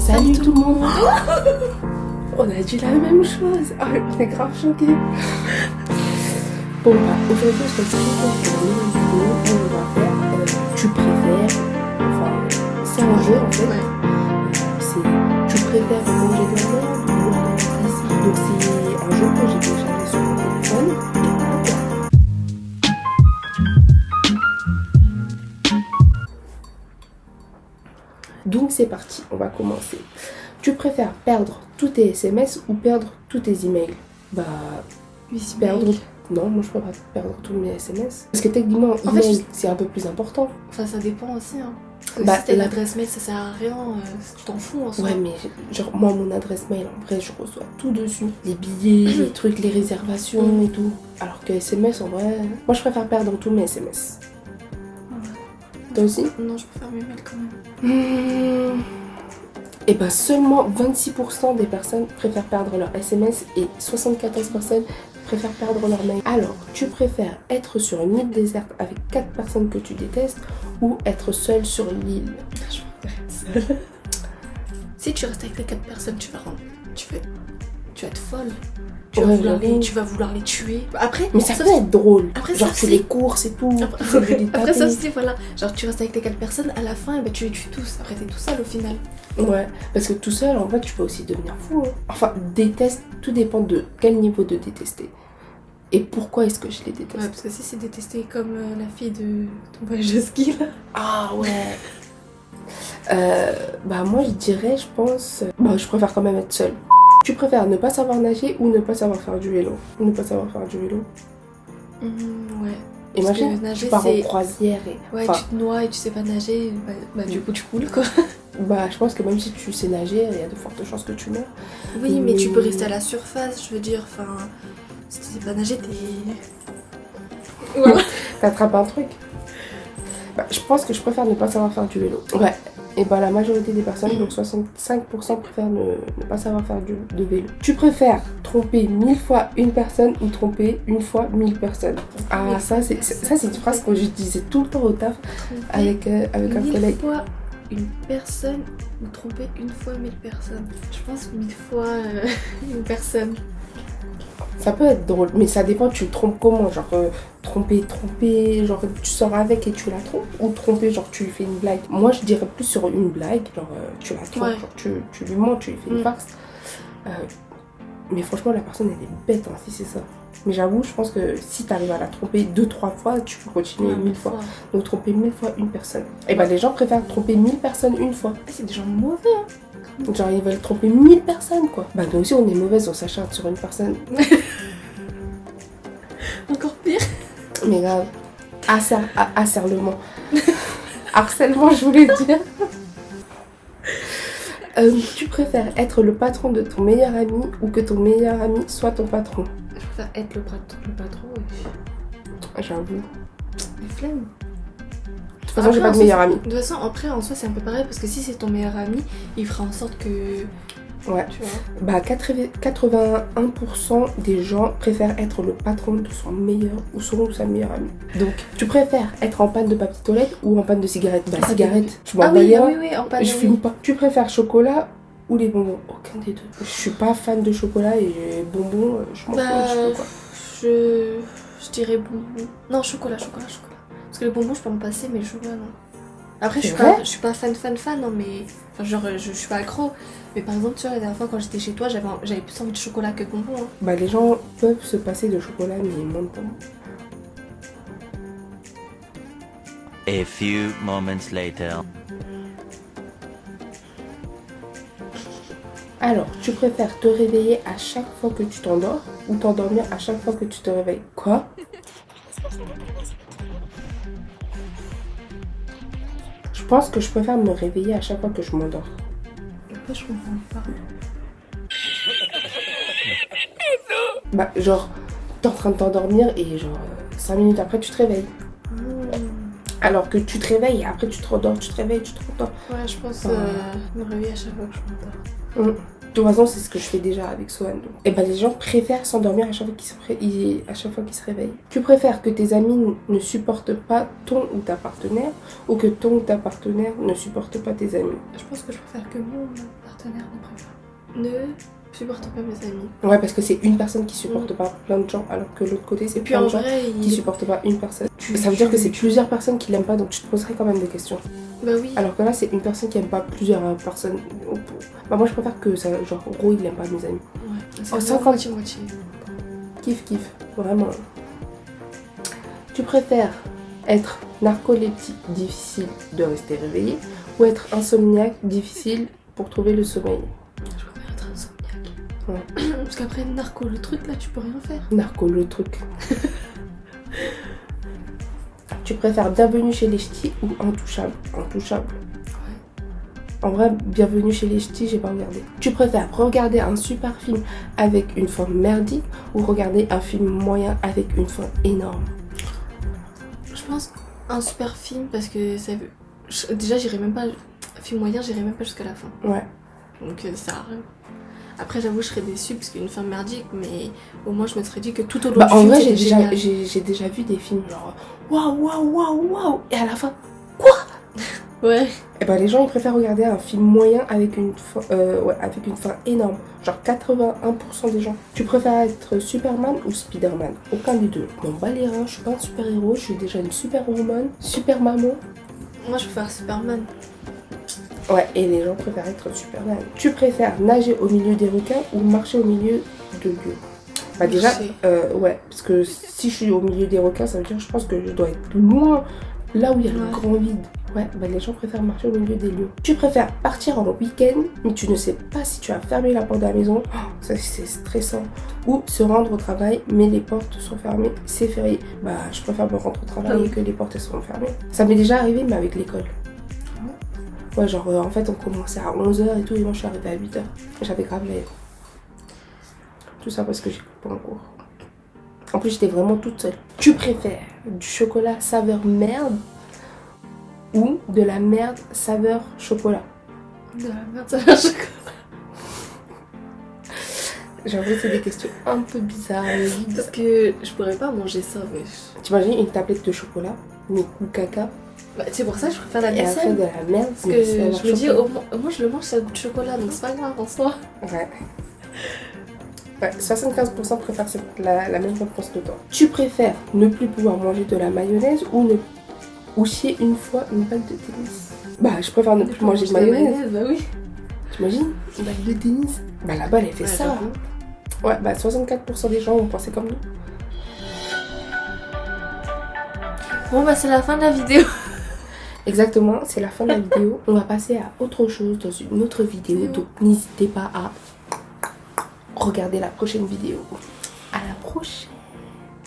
Salut tout le monde. On a dit la même chose. Ah, on est grave choqués. Bon bah aujourd'hui on se retrouve pour une vidéo où on va faire tu préfères. Enfin c'est un jeu en fait. Ouais. C'est tu préfères manger de la merde ou manger de la ici. Donc c'est un jeu que j'ai téléchargé sur mon téléphone. Donc c'est parti, on va commencer. Tu préfères perdre tous tes SMS ou perdre tous tes emails? Bah, perdre... Non, moi je préfère perdre tous mes SMS. Parce que techniquement, email, c'est un peu plus important. Enfin, ça dépend aussi. Hein. Parce que Bah, si t'as l'adresse mail, ça sert à rien. Tu t'en fous en soi. Ouais, mais genre, moi, mon adresse mail, en vrai, je reçois tout dessus. Les billets, les trucs, les réservations et tout. Alors que SMS, en vrai... Moi, je préfère perdre tous mes SMS. Toi aussi? Non, je préfère mes mails quand même. Et ben seulement 26% des personnes préfèrent perdre leur SMS et 74% préfèrent perdre leur mail. Alors, tu préfères être sur une île déserte avec 4 personnes que tu détestes ou être seule sur l'île? Je préfère être seule. Si tu restes avec les 4 personnes, tu vas être folle. Tu vas vouloir les tuer. Après, mais ça peut être drôle. Après, genre tu les courses et tout. Après ça aussi, voilà. Genre tu restes avec les 4 personnes, à la fin, et ben, tu les tues tous. Après t'es tout seul au final. Ouais, parce que tout seul, en fait, tu peux aussi devenir fou. Hein. Enfin, déteste, tout dépend de quel niveau de détester. Et pourquoi est-ce que je les déteste? Ouais, parce que si c'est détesté comme la fille de ton voyage de ski là. Ah ouais. Bah moi je dirais, je pense... Bah je préfère quand même être seule. Tu préfères ne pas savoir nager ou ne pas savoir faire du vélo? Ne pas savoir faire du vélo. Ouais. Imagine, tu pars en croisière et... Ouais, tu te noies et tu sais pas nager, bah du coup tu coules quoi. Bah je pense que même si tu sais nager, il y a de fortes chances que tu meurs. Oui, mais tu peux rester à la surface, je veux dire, enfin... Si tu sais pas nager, t'es... Voilà. T'attrapes un truc. Bah je pense que je préfère ne pas savoir faire du vélo. Ouais. Et bah la majorité des personnes, donc 65% préfèrent ne pas savoir faire de vélo. Tu préfères tromper 1000 fois une personne ou tromper une fois 1000 personnes? Ah ça c'est une phrase que je disais tout le temps au taf avec un collègue. 1000 fois une personne ou tromper une fois 1000 personnes? Je pense 1000 fois une personne. Ça peut être drôle, mais ça dépend, tu le trompes comment? Genre tromper, genre tu sors avec et tu la trompes? Ou tromper, genre tu lui fais une blague? Moi je dirais plus sur une blague, genre tu la trompes, genre tu lui mens, tu lui fais une farce. Mais franchement la personne elle est bête hein, si c'est ça. Mais j'avoue, je pense que si t'arrives à la tromper 2-3 fois, tu peux continuer 1000 fois. Donc tromper 1000 fois une personne. Et bah les gens préfèrent tromper 1000 personnes une fois. C'est des gens mauvais hein. Genre ils veulent tromper 1000 personnes quoi. Bah nous aussi on est mauvaises, on s'acharne sur une personne. Encore pire. Mais grave. Harcèlement. Harcèlement je voulais dire. Tu préfères être le patron de ton meilleur ami ou que ton meilleur ami soit ton patron? Je préfère être le patron et... J'avoue. Les flemmes. De toute façon j'ai pas de meilleur ami. De toute façon après en soi c'est un peu pareil parce que si c'est ton meilleur ami, il fera en sorte que... Ouais. Tu vois. Bah 81% des gens préfèrent être le patron de son meilleur ou son ou sa meilleure amie. Donc tu préfères être en panne de papier toilette ou en panne de cigarette? Bah cigarette, je m'en oui, en panne. Je fume pas. Tu préfères chocolat ou les bonbons? Aucun des deux. Je suis pas fan de chocolat et bonbons, je m'en fous quoi. Je dirais bonbons. Non, chocolat. Parce que les bonbons je peux me passer mais le chocolat non. Après je suis pas fan non mais enfin genre je suis pas accro mais par exemple tu vois la dernière fois quand j'étais chez toi j'avais plus envie de chocolat que de bonbons hein. Bah les gens peuvent se passer de chocolat mais ils montent pas. A few moments later. Alors, tu préfères te réveiller à chaque fois que tu t'endors ou t'endormir à chaque fois que tu te réveilles? Quoi? Je pense que je préfère me réveiller à chaque fois que je m'endors. Pourquoi je comprends pas? Bah genre, t'es en train de t'endormir et genre 5 minutes après tu te réveilles. Alors que tu te réveilles et après tu te rendors, tu te réveilles, tu te rendors. Ouais, je pense me réveiller à chaque fois que je m'endors. toute façon, c'est ce que je fais déjà avec Sohan. Et ben, les gens préfèrent s'endormir à chaque fois qu'ils se réveillent. Tu préfères que tes amis ne supportent pas ton ou ta partenaire ou que ton ou ta partenaire ne supporte pas tes amis? Je pense que je préfère que mon partenaire ne supporte pas mes amis. Ouais, parce que c'est une personne qui supporte pas plein de gens, alors que l'autre côté, c'est plein de gens qui supportent pas une personne. Ça veut dire que c'est plusieurs personnes qui l'aiment pas, donc tu te poserais quand même des questions. Bah oui. Alors que là, c'est une personne qui aime pas plusieurs personnes. Bah moi, je préfère que ça, genre, gros, il aime pas mes amis. Ouais. Oh, 50. Moitié. Kiff, vraiment. Tu préfères être narcoleptique, difficile de rester réveillé, ou être insomniaque, difficile pour trouver le sommeil? Je préfère être insomniaque. Ouais. Parce qu'après, narco, le truc là, tu peux rien faire. Narco, le truc. Tu préfères Bienvenue chez les Ch'tis ou Intouchable? Intouchable. Ouais. En vrai, Bienvenue chez les Ch'tis, j'ai pas regardé. Tu préfères regarder un super film avec une fin merdique ou regarder un film moyen avec une fin énorme? Je pense un super film parce que ça veut... Déjà, j'irai même pas... Film moyen, j'irai même pas jusqu'à la fin. Ouais. Donc ça sert à rien. Après, j'avoue, je serais déçue parce qu'il y a une fin merdique, mais au moins, je me serais dit que tout au long Bah du en film, vrai, c'était génial. j'ai déjà vu des films genre waouh, et à la fin, Ouais. et ben les gens ils préfèrent regarder un film moyen avec une fin énorme. Genre 81% des gens. Tu préfères être Superman ou Spider-Man? Aucun des deux. M'en bats les reins, je suis pas un super héros, je suis déjà une super woman, super maman. Moi, je préfère Superman. Ouais, et les gens préfèrent être Superman. Tu préfères nager au milieu des requins ou marcher au milieu de lieux? Bah déjà, ouais, parce que si je suis au milieu des requins, ça veut dire je pense que je dois être loin, là où il y a le grand vide. Ouais, bah les gens préfèrent marcher au milieu des lieux. Tu préfères partir en week-end, mais tu ne sais pas si tu as fermé la porte de la maison, ça c'est stressant. Ou se rendre au travail, mais les portes sont fermées, c'est férié. Bah je préfère me rendre au travail et que les portes elles sont fermées. Ça m'est déjà arrivé, mais avec l'école. Ouais, genre en fait on commençait à 11h et tout, et moi je suis arrivée à 8h. J'avais grave l'air. Tout ça parce que j'ai coupé en cours. En plus j'étais vraiment toute seule. Tu préfères du chocolat saveur merde ou de la merde saveur chocolat? De la merde, ça va, chocolat. J'avoue c'est des questions un peu bizarres. Parce que je pourrais pas manger ça, wesh. T'imagines une tablette de chocolat, mais ou caca, Bah, c'est pour ça que je préfère la et après dessert. de la merde, Parce que je me dis, au moins je le mange, ça goûte chocolat, donc c'est pas grave en soi. Ouais. Ouais, 75% préfèrent la même réponse que toi. Tu préfères ne plus pouvoir manger de la mayonnaise ou chier une fois une balle de tennis? Bah, je préfère ne plus manger de mayonnaise. Bah oui. T'imagines? Une balle de tennis? Bah, la balle, elle fait ça. j'avoue. Ouais, bah, 64% des gens ont pensé comme nous. Bon, bah c'est la fin de la vidéo. Exactement, c'est la fin de la vidéo. On va passer à autre chose dans une autre vidéo. Donc, n'hésitez pas à regarder la prochaine vidéo. À la prochaine!